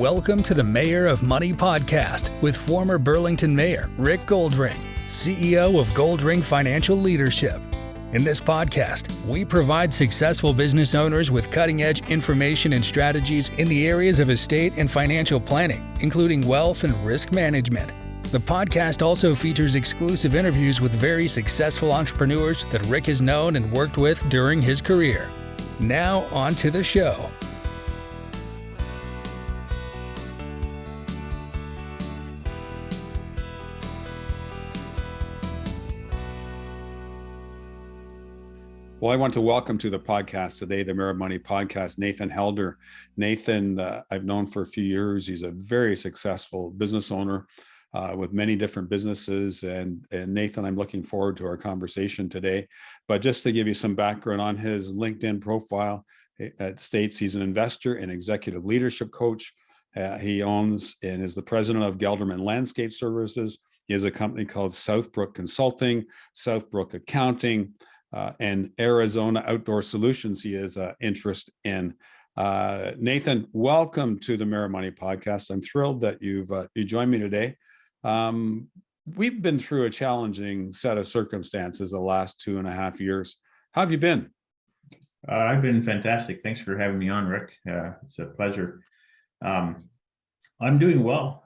Welcome to the Mayor of Money podcast with former Burlington Mayor Rick Goldring, CEO of Goldring Financial Leadership. In this podcast, we provide successful business owners with cutting-edge information and strategies in the areas of estate and financial planning, including wealth and risk management. The podcast also features exclusive interviews with very successful entrepreneurs that Rick has known and worked with during his career. Now, on to the show. Well, I want to welcome to the podcast today, the Mayor of Money podcast, Nathan Helder. Nathan, I've known for a few years. He's a very successful business owner with many different businesses. And Nathan, I'm looking forward to our conversation today. But just to give you some background on his LinkedIn profile, it states he's an investor and executive leadership coach. He owns and is the president of Gelderman Landscape Services. He has a company called Southbrook Consulting, Southbrook Accounting, and Arizona Outdoor Solutions he has interest in. Nathan, welcome to the Mayor of Money podcast. I'm thrilled that you joined me today. We've been through a challenging set of circumstances the last 2.5 years. How have you been? I've been fantastic. Thanks for having me on, Rick. It's a pleasure. I'm doing well.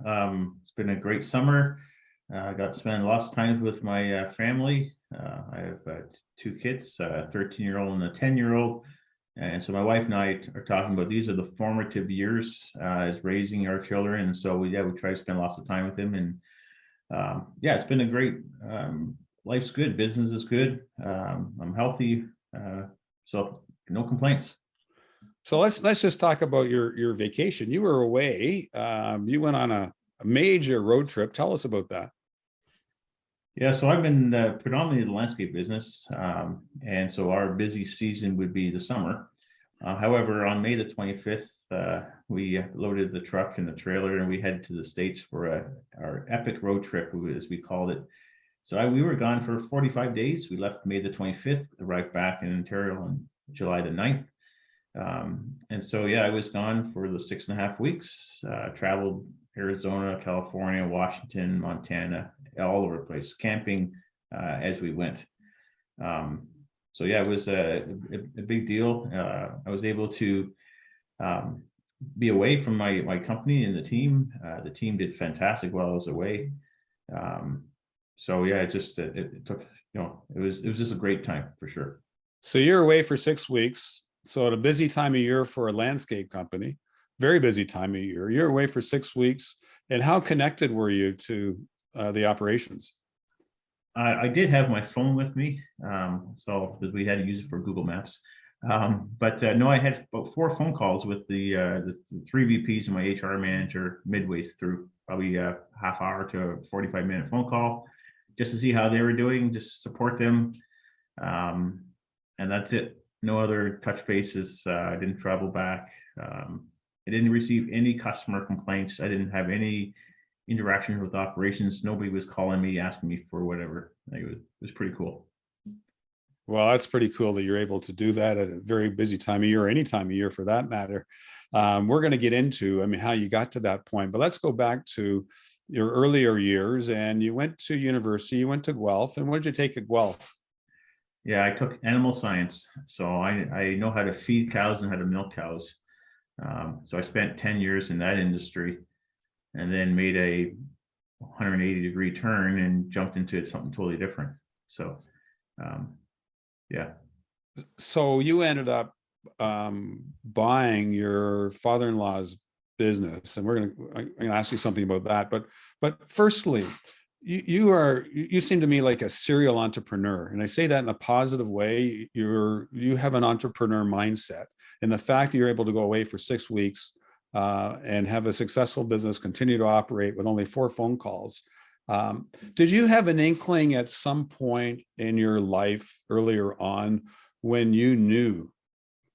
It's been a great summer. I got to spend lots of time with my family. I have two kids, a 13-year-old and a 10-year-old. And so my wife and I are talking about these are the formative years as raising our children. And so we try to spend lots of time with them. And it's been a great, life's good, business is good. I'm healthy, so no complaints. So let's just talk about your vacation. You were away. You went on a major road trip. Tell us about that. Yeah, so I'm in predominantly in the landscape business, and so our busy season would be the summer. However, on May the 25th, we loaded the truck and the trailer, and we headed to the States for our epic road trip, as we called it. So we were gone for 45 days. We left May the 25th, arrived back in Ontario on July the 9th. And so, I was gone for the 6.5 weeks, traveled Arizona, California, Washington, Montana, all over the place, camping as we went. It was a big deal. I was able to be away from my company and the team. The team did fantastic while I was away. It took, it was just a great time for sure. So you're away for 6 weeks. So at a busy time of year for a landscape company, very busy time of year, you're away for 6 weeks. And how connected were you to the operations? I did have my phone with me, so because we had to use it for Google Maps. No, I had about 4 phone calls with the 3 VPs and my HR manager midway through, probably a half hour to a 45-minute phone call, just to see how they were doing, just support them. And that's it. No other touch bases. I didn't travel back. I didn't receive any customer complaints. I didn't have any interaction with operations. Nobody was calling me, asking me for whatever. It was pretty cool. Well, that's pretty cool that you're able to do that at a very busy time of year, or any time of year for that matter. We're going to get into, how you got to that point, but let's go back to your earlier years. And you went to university, you went to Guelph. And what did you take at Guelph? Yeah, I took animal science. So I know how to feed cows and how to milk cows. So I spent 10 years in that industry and then made a 180-degree turn and jumped into something totally different. So, So you ended up buying your father-in-law's business, and I'm going to ask you something about that. But firstly, you seem to me like a serial entrepreneur, and I say that in a positive way. You have an entrepreneur mindset. And the fact that you're able to go away for 6 weeks and have a successful business continue to operate with only 4 phone calls. Did you have an inkling at some point in your life earlier on when you knew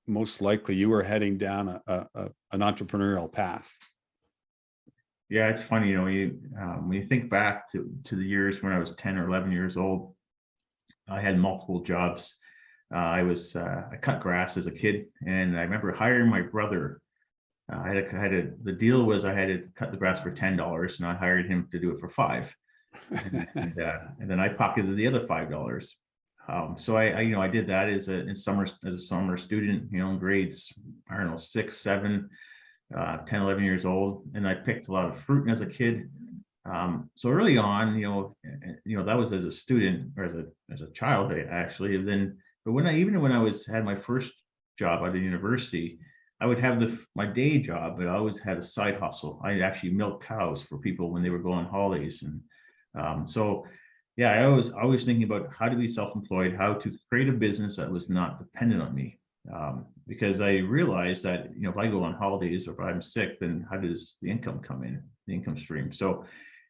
most likely you were heading down an entrepreneurial path? Yeah, it's funny, when you think back to the years when I was 10 or 11 years old, I had multiple jobs. I cut grass as a kid, and I remember hiring my brother The deal was I had to cut the grass for $10, and I hired him to do it for $5. And then I pocketed the other $5. So I did that as a summer student, in grades, I don't know, 6, 7, 10, 11 years old. And I picked a lot of fruit as a kid. So early on, that was as a student or as a child, actually. And then, but when I had my first job at the university, I would have my day job, but I always had a side hustle. I actually milked cows for people when they were going on holidays. And so, yeah, I was always thinking about how to be self-employed, how to create a business that was not dependent on me. Because I realized that, if I go on holidays or if I'm sick, then how does the income come in, the income stream? So,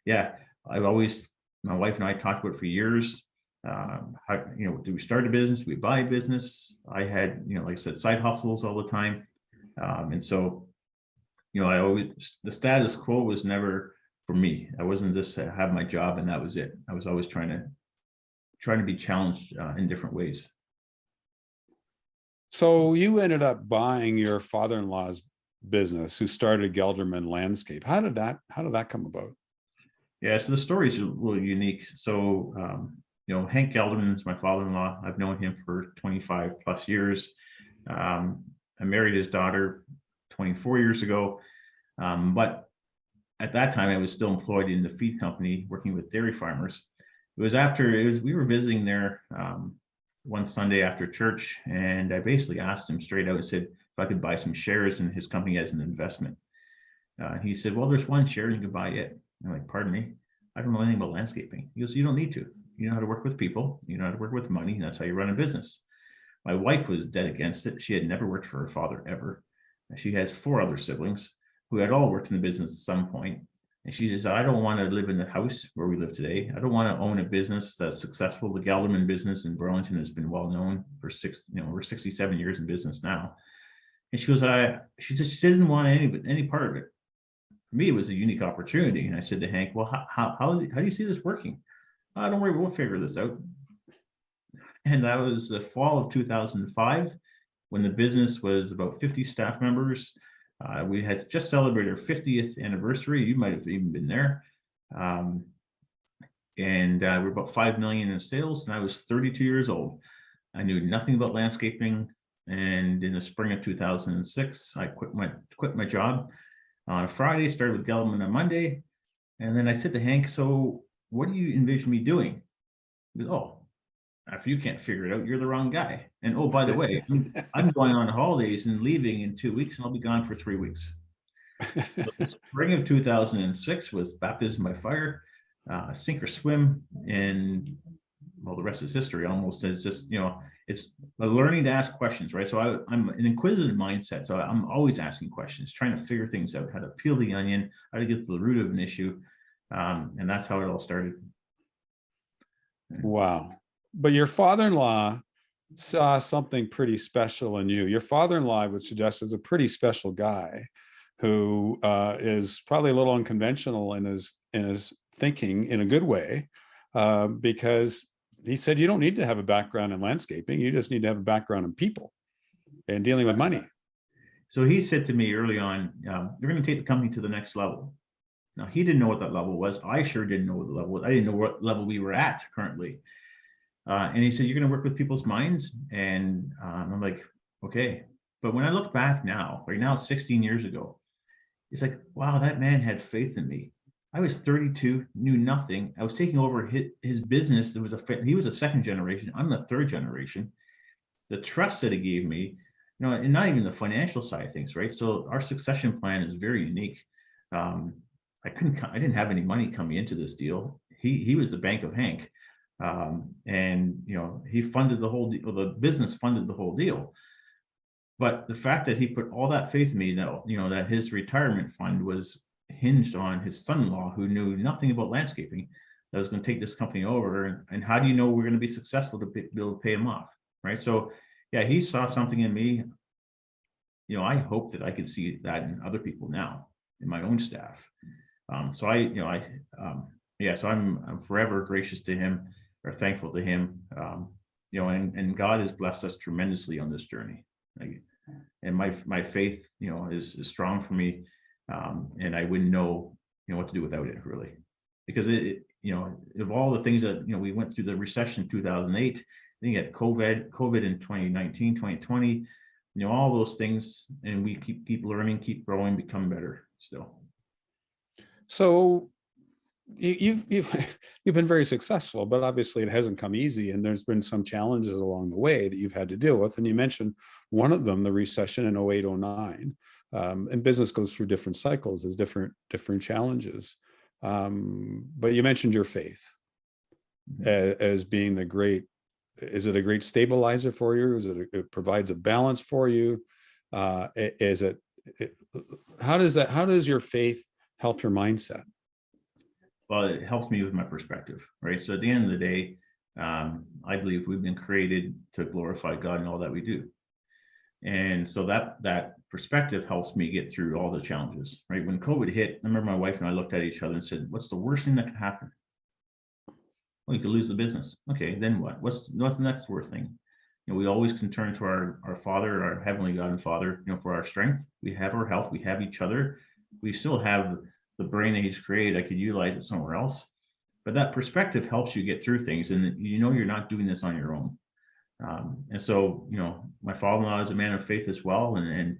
yeah, my wife and I talked about it for years. How, do we start a business? Do we buy a business? I had, like I said, side hustles all the time. And so, the status quo was never for me. I wasn't just to have my job and that was it. I was always trying to be challenged in different ways. So you ended up buying your father-in-law's business, who started Gelderman Landscape. How did that come about? Yeah, so the story is a little unique. So, Hank Gelderman is my father-in-law. I've known him for 25 plus years. I married his daughter 24 years ago. But at that time, I was still employed in the feed company, working with dairy farmers. We were visiting there one Sunday after church, and I basically asked him straight out, I said, if I could buy some shares in his company as an investment. He said, well, there's one share, you can buy it. I'm like, pardon me, I don't know anything about landscaping. He goes, you don't need to. You know how to work with people, you know how to work with money, and that's how you run a business. My wife was dead against it. She had never worked for her father ever. She has 4 other siblings who had all worked in the business at some point. And she says, I don't want to live in the house where we live today. I don't want to own a business that's successful. The Gelderman business in Burlington has been well known for we're 67 years in business now. And she goes, she didn't want any part of it. For me, it was a unique opportunity. And I said to Hank, well, how do you see this working? Don't worry, we'll figure this out. And that was the fall of 2005, when the business was about 50 staff members. We had just celebrated our 50th anniversary. You might have even been there. We're about 5 million in sales, and I was 32 years old. I knew nothing about landscaping. And in the spring of 2006, I quit my job on a Friday, started with Gelderman on Monday. And then I said to Hank, so what do you envision me doing? He goes, oh, if you can't figure it out, you're the wrong guy. And oh, by the way, I'm going on holidays and leaving in 2 weeks, and I'll be gone for 3 weeks. So the spring of 2006 was baptism by fire, sink or swim, and well, the rest is history. Almost, it's just it's learning to ask questions, right? So I'm an inquisitive mindset, so I'm always asking questions, trying to figure things out, how to peel the onion, how to get to the root of an issue, and that's how it all started. Wow. But your father-in-law saw something pretty special in you. Your father-in-law, I would suggest, is a pretty special guy who is probably a little unconventional in his thinking in a good way, because he said you don't need to have a background in landscaping. You just need to have a background in people and dealing with money. So he said to me early on, you're going to take the company to the next level. Now, he didn't know what that level was. I sure didn't know what the level was. I didn't know what level we were at currently. And he said, you're going to work with people's minds. And I'm like, okay. But when I look back now, right now, 16 years ago, it's like, wow, that man had faith in me. I was 32, knew nothing. I was taking over his business. He was a second generation. I'm the third generation. The trust that he gave me, and not even the financial side of things, right? So our succession plan is very unique. I didn't have any money coming into this deal. He was the bank of Hank. And he funded the whole deal. The business funded the whole deal. But the fact that he put all that faith in me, that his retirement fund was hinged on his son-in-law, who knew nothing about landscaping, that was going to take this company over. And how do you know we're going to be successful to be able to pay him off, right? So yeah, he saw something in me. I hope that I could see that in other people now, in my own staff. So I'm forever gracious to him, or thankful to him. And God has blessed us tremendously on this journey. and my faith, is strong for me, and I wouldn't know, what to do without it, really, because of all the things that we went through, the recession in 2008, I think you had COVID in 2019, 2020, all those things, and we keep learning, keep growing, become better still. So you've been very successful, but obviously it hasn't come easy, and there's been some challenges along the way that you've had to deal with. And you mentioned one of them, the recession in 08, 09. And business goes through different cycles, as different challenges. But you mentioned your faith as being is it a great stabilizer for you? It provides a balance for you? How does your faith help your mindset? Well, it helps me with my perspective, right? So at the end of the day, I believe we've been created to glorify God in all that we do. And so that perspective helps me get through all the challenges, right? When COVID hit, I remember my wife and I looked at each other and said, what's the worst thing that could happen? Well, you could lose the business. Okay, then what? What's the next worst thing? We always can turn to our Father, our Heavenly God and Father, for our strength. We have our health, we have each other. We still have the brain that He's created. I could utilize it somewhere else. But that perspective helps you get through things, and you're not doing this on your own. And so, my father-in-law is a man of faith as well. And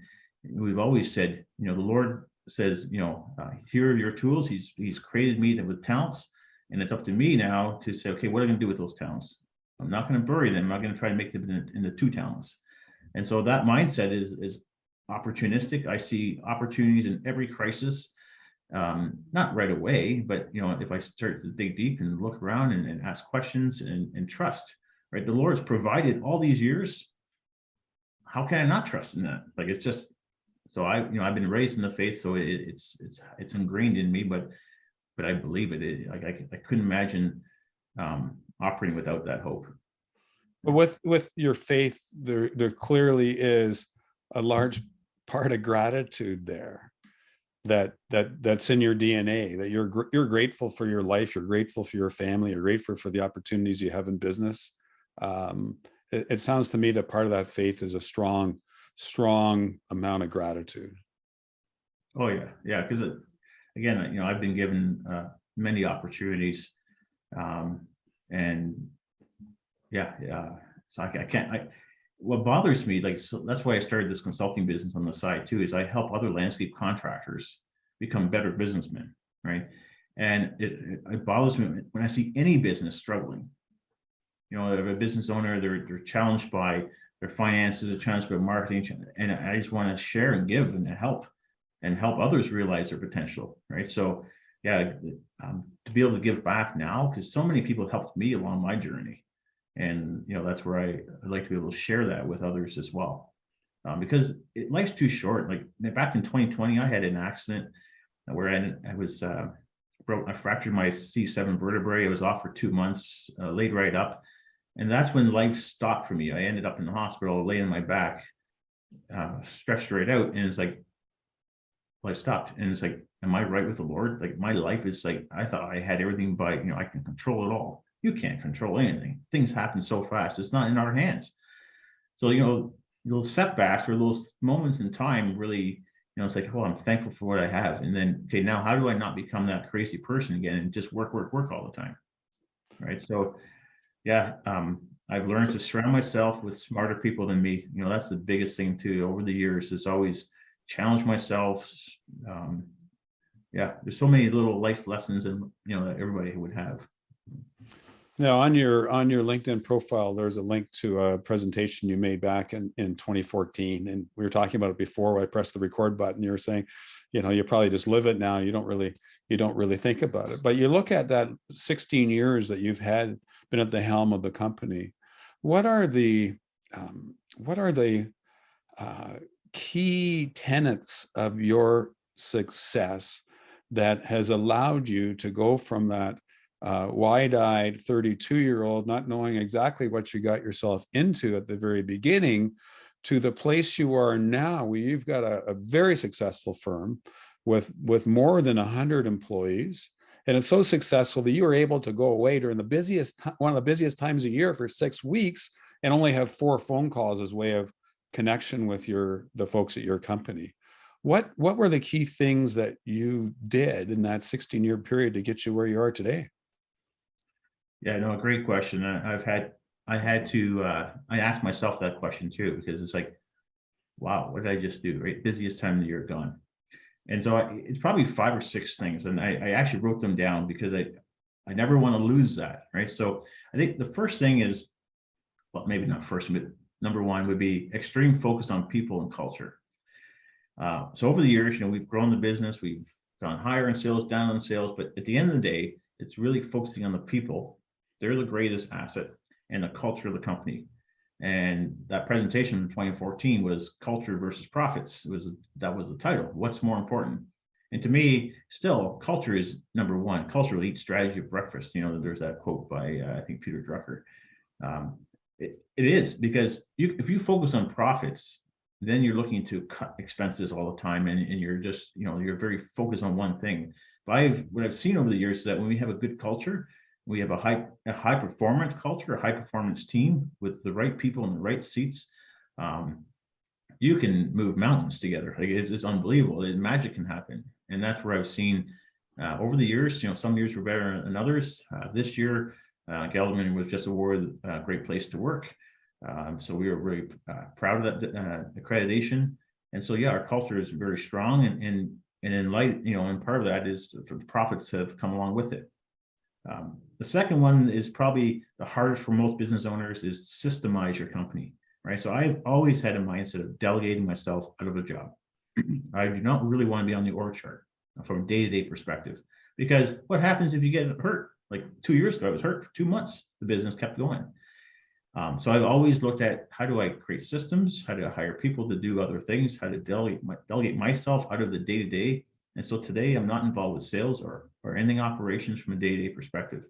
we've always said, the Lord says, here are your tools. He's created me with talents, and it's up to me now to say, okay, what am I going to do with those talents? I'm not going to bury them. I'm not going to try to make them into 2 talents. And so that mindset is opportunistic. I see opportunities in every crisis, not right away, but if I start to dig deep and look around and ask questions and trust. Right, the Lord's provided all these years. How can I not trust in that? Like, it's just so I've been raised in the faith, so it's ingrained in me. But I believe it. I couldn't imagine operating without that hope. But with your faith, there clearly is a large part of gratitude there. That's in your DNA. That you're grateful for your life. You're grateful for your family. You're grateful for the opportunities you have in business. It sounds to me that part of that faith is a strong amount of gratitude. Oh yeah. Because again, I've been given many opportunities, and so I can't. What bothers me, so that's why I started this consulting business on the side too, is I help other landscape contractors become better businessmen, right? And it bothers me when I see any business struggling. If a business owner, they're challenged by their finances, they're challenged by marketing, and I just want to share and give and help others realize their potential, right? So, to be able to give back now, because so many people helped me along my journey, and that's where I like to be able to share that with others as well, because life's too short. Like back in 2020, I had an accident where I fractured my C7 vertebrae. I was off for 2 months, laid right up. And that's when life stopped for me. I ended up in the hospital, laying on my back, stretched right out. And it's like, life stopped. And it's like, am I right with the Lord? Like, my life is like, I thought I had everything I can control it all. You can't control anything. Things happen so fast. It's not in our hands. So, those setbacks or those moments in time really, it's like, oh, I'm thankful for what I have. And then, okay, now how do I not become that crazy person again and just work all the time? Right. So, I've learned to surround myself with smarter people than me. That's the biggest thing too. Over the years, is always challenge myself. There's so many little life lessons, and that everybody would have. Now, on your LinkedIn profile, there's a link to a presentation you made back in 2014, and we were talking about it before I pressed the record button. You were saying, you probably just live it now. You don't really think about it. But you look at that 16 years that you've been at the helm of the company. What are the key tenets of your success that has allowed you to go from that wide-eyed 32-year-old, not knowing exactly what you got yourself into at the very beginning, to the place you are now, where you've got a very successful firm with more than 100 employees. And it's so successful that you were able to go away during one of the busiest times of year for 6 weeks and only have 4 phone calls as way of connection with the folks at your company. What were the key things that you did in that 16-year period to get you where you are today? Yeah, no, great question. I asked myself that question too, because it's like, wow, what did I just do? Right, busiest time of the year gone. And so it's probably 5 or 6 things, and I actually wrote them down because I never want to lose that. Right, so I think the first thing is, well, maybe not first, but number one would be extreme focus on people and culture. So over the years, we've grown the business, we've gone higher in sales, down in sales, but at the end of the day, it's really focusing on the people. They're the greatest asset, and the culture of the company. And that presentation in 2014 was culture versus profits. That was the title. What's more important? And to me, still, culture is number one. Culture will eat strategy of breakfast. There's that quote by I think Peter Drucker. It is, because if you focus on profits, then you're looking to cut expenses all the time, and you're just you're very focused on one thing. But what I've seen over the years is that when we have a good culture, we have a high performance culture, a high performance team with the right people in the right seats. You can move mountains together. Like it's unbelievable. Magic can happen, and that's where I've seen over the years. Some years were better than others. This year, Gelderman was just awarded a Great Place to Work. So we were very proud of that accreditation. And so, yeah, our culture is very strong, and in light, and part of that is the profits have come along with it. The second one is probably the hardest for most business owners, is systemize your company, right? So I've always had a mindset of delegating myself out of a job. I do not really want to be on the org chart from a day-to-day perspective, because what happens if you get hurt? Like 2 years ago, I was hurt for 2 months. The business kept going. So I've always looked at, how do I create systems? How do I hire people to do other things? How to delegate myself out of the day-to-day. And so today I'm not involved with sales or anything operations from a day-to-day perspective.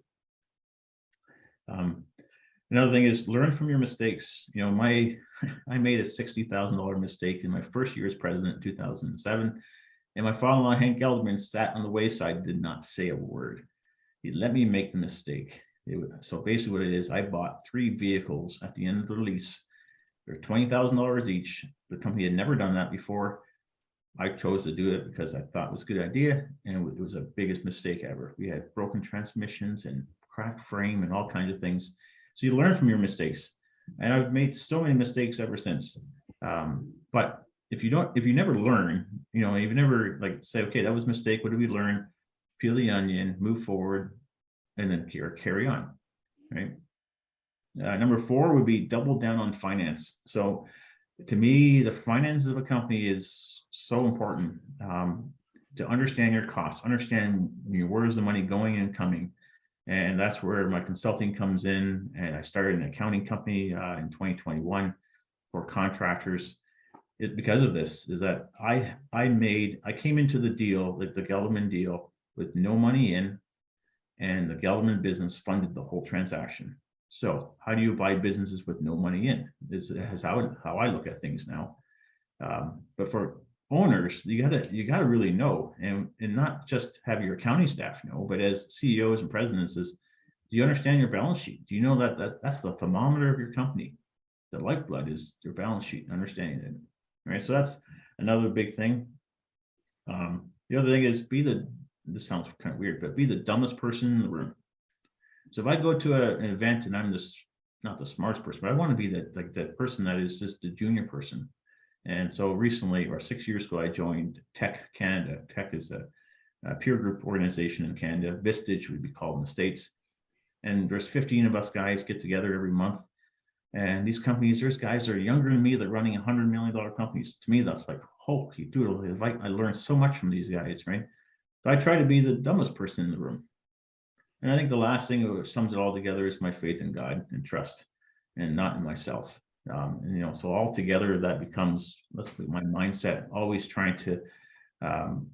Another thing is learn from your mistakes. I made a $60,000 mistake in my first year as president in 2007. And my father-in-law, Hank Gelderman, sat on the wayside, did not say a word. He let me make the mistake. So basically what it is, I bought 3 vehicles at the end of the lease. They're $20,000 each. The company had never done that before. I chose to do it because I thought it was a good idea, and it was the biggest mistake ever. We had broken transmissions and cracked frame and all kinds of things. So you learn from your mistakes, and I've made so many mistakes ever since. But if you never learn, you never say, okay, that was a mistake. What did we learn? Peel the onion, move forward, and then carry on, right? Number 4 would be double down on finance. So to me, the finances of a company is so important, to understand your costs, understand where is the money going and coming. And that's where my consulting comes in. And I started an accounting company in 2021 for contractors. Because of this, is that I came into the deal, like the Gelderman deal, with no money in, and the Gelderman business funded the whole transaction. So how do you buy businesses with no money in? This is how I look at things now. But for owners, you gotta really know, and not just have your accounting staff know, but as CEOs and presidents, do you understand your balance sheet? Do you know that's the thermometer of your company? The lifeblood is your balance sheet, understanding it. Right. So that's another big thing. The other thing is this sounds kind of weird, but be the dumbest person in the room. So if I go to an event and I'm not the smartest person, but I want to be that person that is just the junior person. And so recently, or 6 years ago, I joined Tech Canada. Tech is a peer group organization in Canada. Vistage would be called in the States. And there's 15 of us guys get together every month. And these companies, there's guys that are younger than me that are running $100 million companies. To me, that's like, holy doodle. I learned so much from these guys, right? So I try to be the dumbest person in the room. And I think the last thing that sums it all together is my faith in God and trust, and not in myself. So all together that becomes my mindset, always trying to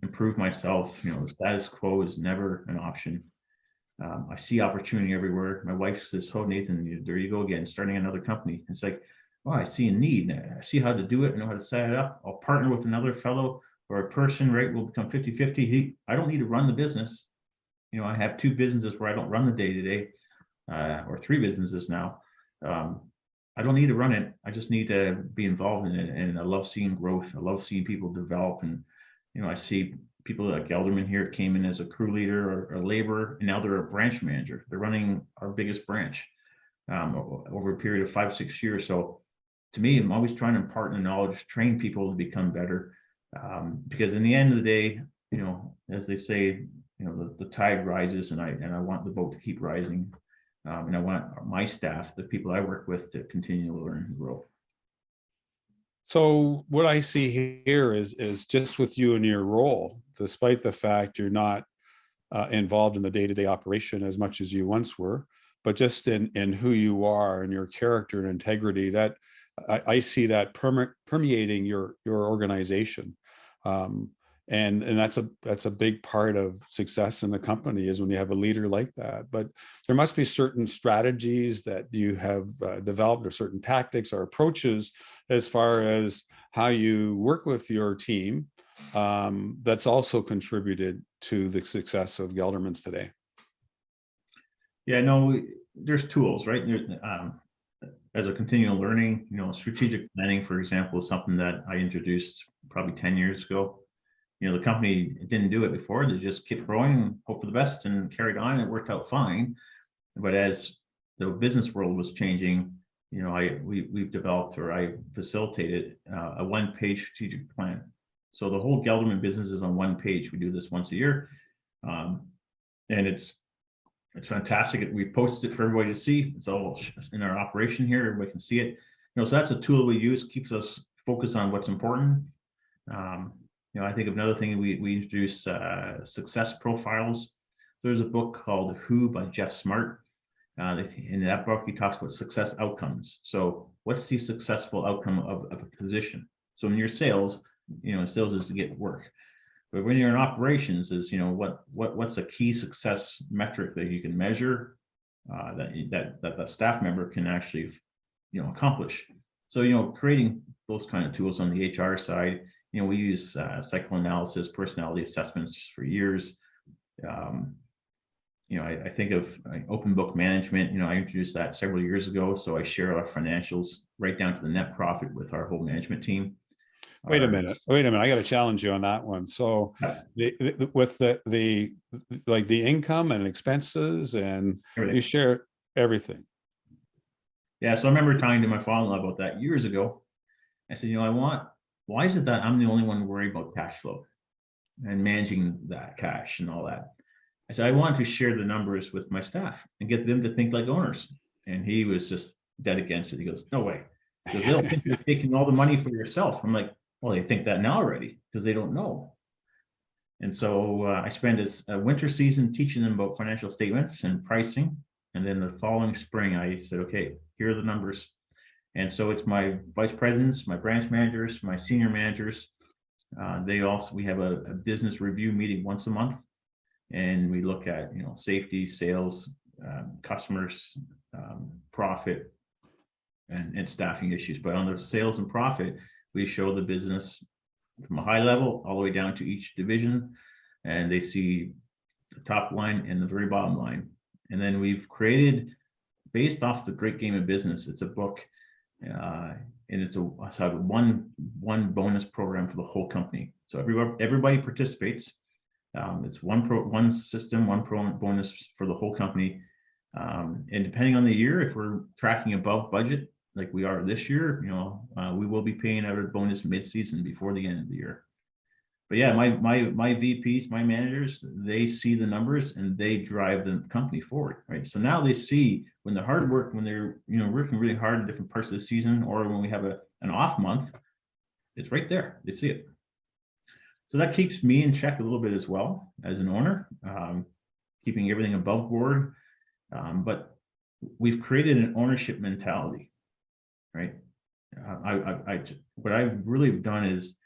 improve myself. The status quo is never an option. I see opportunity everywhere. My wife says, "Oh, Nathan, there you go again, starting another company." It's like, oh, I see a need. I see how to do it. I know how to set it up. I'll partner with another fellow or a person, right? We'll become 50-50. I don't need to run the business. I have 2 businesses where I don't run the day-to-day, or 3 businesses now. I don't need to run it. I just need to be involved in it. And I love seeing growth. I love seeing people develop. And, I see people like Gelderman here came in as a crew leader or a laborer, and now they're a branch manager. They're running our biggest branch over a period of 5-6 years. So to me, I'm always trying to impart the knowledge, train people to become better. Because in the end of the day, as they say, the tide rises, and I want the boat to keep rising. And I want my staff, the people I work with, to continue to learn and grow. So what I see here is just with you and your role, despite the fact you're not involved in the day-to-day operation as much as you once were, but just in who you are and your character and integrity, that I see that permeating your organization. And that's a big part of success in the company, is when you have a leader like that. But there must be certain strategies that you have developed, or certain tactics or approaches as far as how you work with your team, that's also contributed to the success of Gelderman's today. Yeah, no, there's tools, right? There's, as a continual learning, strategic planning, for example, is something that I introduced probably 10 years ago. The company didn't do it before. They just kept growing and hope for the best and carried on. It worked out fine. But as the business world was changing, we've developed, or I facilitated, a one-page strategic plan. So the whole Gelderman business is on one page. We do this once a year. And it's fantastic. We posted it for everybody to see. It's all in our operation here. Everybody can see it. So that's a tool we use, keeps us focused on what's important. I think of another thing, we introduce success profiles. There's a book called Who by Jeff Smart. In that book, he talks about success outcomes. So what's the successful outcome of a position? So in your sales, sales is to get work. But when you're in operations, is what's a key success metric that you can measure, that the staff member can actually accomplish. So creating those kind of tools on the HR side. We use psychoanalysis, personality assessments for years. I think of open book management. I introduced that several years ago. So I share our financials right down to the net profit with our whole management team. Wait a minute. I got to challenge you on that one. So with the income and expenses, and everything. You share everything. Yeah. So I remember talking to my father-in-law about that years ago. I said, why is it that I'm the only one worried about cash flow and managing that cash and all that? I said, I want to share the numbers with my staff and get them to think like owners. And he was just dead against it. He goes, no way. Because they'll think you're taking all the money for yourself. I'm like, well, they think that now already because they don't know. And so I spent a winter season teaching them about financial statements and pricing. And then the following spring, I said, okay, here are the numbers. And so it's my vice presidents, my branch managers, my senior managers. We have a business review meeting once a month, and we look at safety, sales, customers, profit, and staffing issues. But on the sales and profit, we show the business from a high level all the way down to each division, and they see the top line and the very bottom line. And then we've created, based off the Great Game of Business, it's a book. And it's a one bonus program for the whole company. So everybody participates. It's one system, one bonus for the whole company. And depending on the year, if we're tracking above budget, like we are this year, we will be paying out a bonus mid-season before the end of the year. But yeah, my VPs, my managers, they see the numbers and they drive the company forward, right? So now they see when the hard work, when they're working really hard in different parts of the season, or when we have an off month, it's right there. They see it. So that keeps me in check a little bit as well as an owner, keeping everything above board. But we've created an ownership mentality, right? What I've really done is,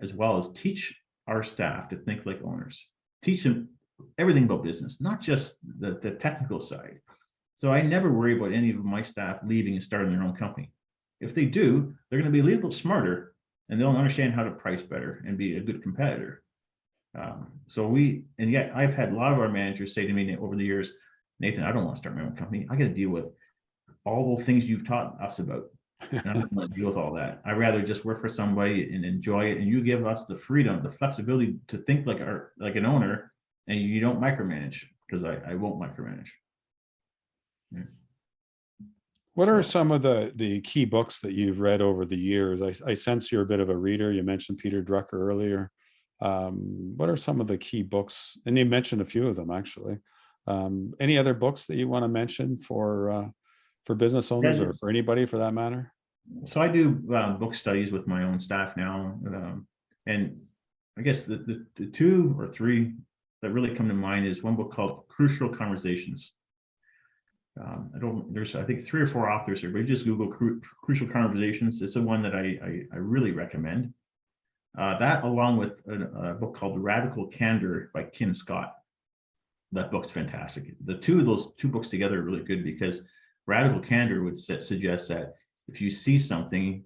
as well as teach our staff to think like owners, teach them everything about business, not just the technical side. So I never worry about any of my staff leaving and starting their own company. If they do, they're going to be a little bit smarter and they'll understand how to price better and be a good competitor. And yet I've had a lot of our managers say to me over the years, Nathan, I don't want to start my own company. I got to deal with all the things you've taught us about. And I don't want to deal with all that. I'd rather just work for somebody and enjoy it. And you give us the freedom, the flexibility to think like an owner, and you don't micromanage, because I won't micromanage. Yeah. What are some of the key books that you've read over the years? I sense you're a bit of a reader. You mentioned Peter Drucker earlier. What are some of the key books? And you mentioned a few of them, actually. Any other books that you want to mention for business owners, or for anybody for that matter? So I do book studies with my own staff now. And I guess the two or three that really come to mind is one book called Crucial Conversations. There's I think 3 or 4 authors here, but you just Google Crucial Conversations. It's the one that I really recommend. That, along with a book called Radical Candor by Kim Scott. That book's fantastic. Those two books together are really good, because Radical Candor would suggest that if you see something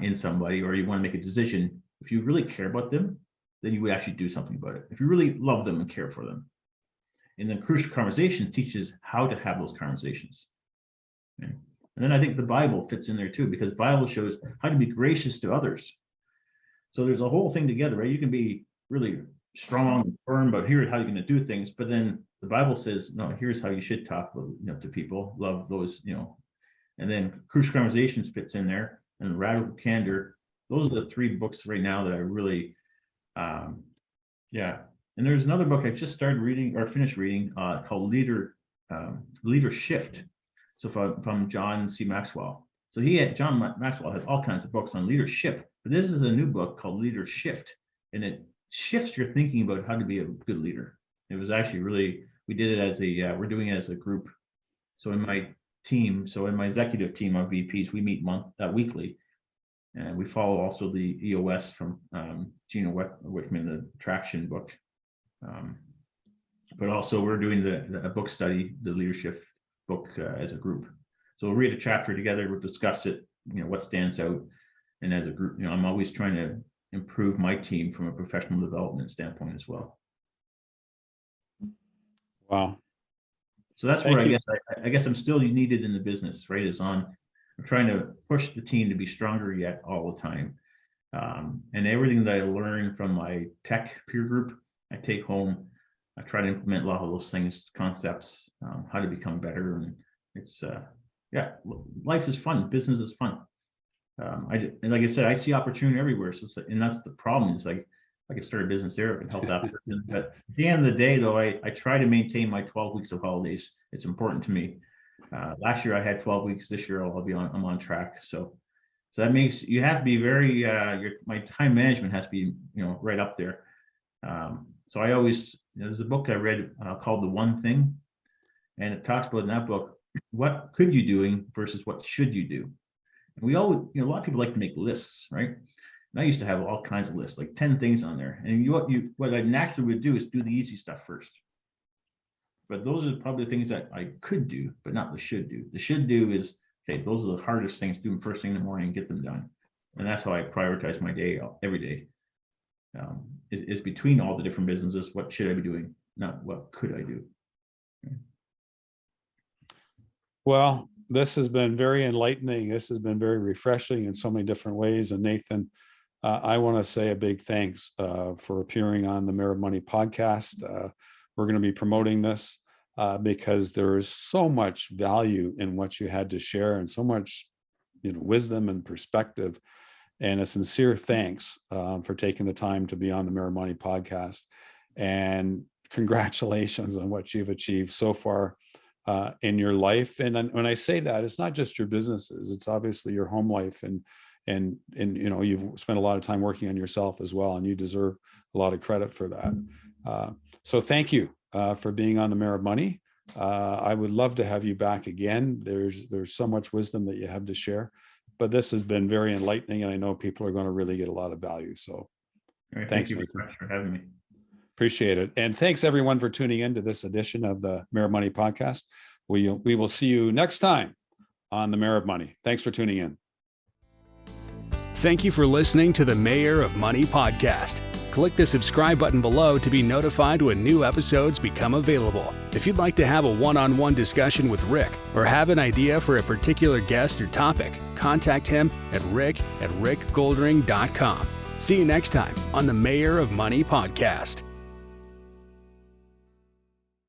in somebody, or you want to make a decision, if you really care about them, then you would actually do something about it. If you really love them and care for them. And then Crucial Conversation teaches how to have those conversations. Okay? And then I think the Bible fits in there too, because the Bible shows how to be gracious to others. So there's a whole thing together, right? You can be really strong and firm, but here's how you're going to do things. But then the Bible says, no, here's how you should talk, to people, love those, and then Crucial Conversations fits in there, and Radical Candor. Those are the 3 books right now that I really, yeah. And there's another book I just started reading, or finished reading, called Leader Shift. So from John C. Maxwell. So John Maxwell has all kinds of books on leadership, but this is a new book called Leader Shift, and it shifts your thinking about how to be a good leader. It was actually really, we did it we're doing it as a group. So in my executive team of VPs, we meet weekly, and we follow also the EOS from Gina Wickman, the Traction book. But also we're doing a book study, the leadership book, as a group. So we'll read a chapter together, we'll discuss it, what stands out. And as a group, I'm always trying to improve my team from a professional development standpoint as well. Wow. So that's where I guess I'm still needed in the business, right? I'm trying to push the team to be stronger yet all the time. And everything that I learned from my tech peer group, I take home. I try to implement a lot of those things, concepts, how to become better. And it's, life is fun. Business is fun. And like I said, I see opportunity everywhere. So and that's the problem. Is like, I could start a business there and help out. But at the end of the day, though, I try to maintain my 12 weeks of holidays. It's important to me. Last year I had 12 weeks. This year I'm on track. So that makes, you have to be very, my time management has to be, right up there. So I always, there's a book I read called The One Thing, and it talks about in that book, what could you doing versus what should you do? And we always, a lot of people like to make lists, right? And I used to have all kinds of lists, like 10 things on there. And what I naturally would do is do the easy stuff first. But those are probably the things that I could do, but not the should do. The should do is, okay, those are the hardest things, do them first thing in the morning and get them done. And that's how I prioritize my day every day. It's between all the different businesses. What should I be doing? Not what could I do? Okay. Well, this has been very enlightening. This has been very refreshing in so many different ways. And Nathan, I want to say a big thanks for appearing on the Mayor of Money podcast. We're going to be promoting this because there is so much value in what you had to share, and so much, wisdom and perspective. And a sincere thanks for taking the time to be on the Mayor of Money podcast. And congratulations on what you've achieved so far in your life. And when I say that, it's not just your businesses, it's obviously your home life, and you've spent a lot of time working on yourself as well, and you deserve a lot of credit for that. So thank you for being on the Mayor of Money. I would love to have you back again. There's so much wisdom that you have to share, but this has been very enlightening, and I know people are going to really get a lot of value. So right, thanks, thank you very much for having me. Appreciate it. And thanks everyone for tuning in to this edition of the Mayor of Money podcast. We will see you next time on the Mayor of Money. Thanks for tuning in. Thank you for listening to the Mayor of Money podcast. Click the subscribe button below to be notified when new episodes become available. If you'd like to have a one-on-one discussion with Rick or have an idea for a particular guest or topic, contact him at rick@rickgoldring.com. See you next time on the Mayor of Money podcast.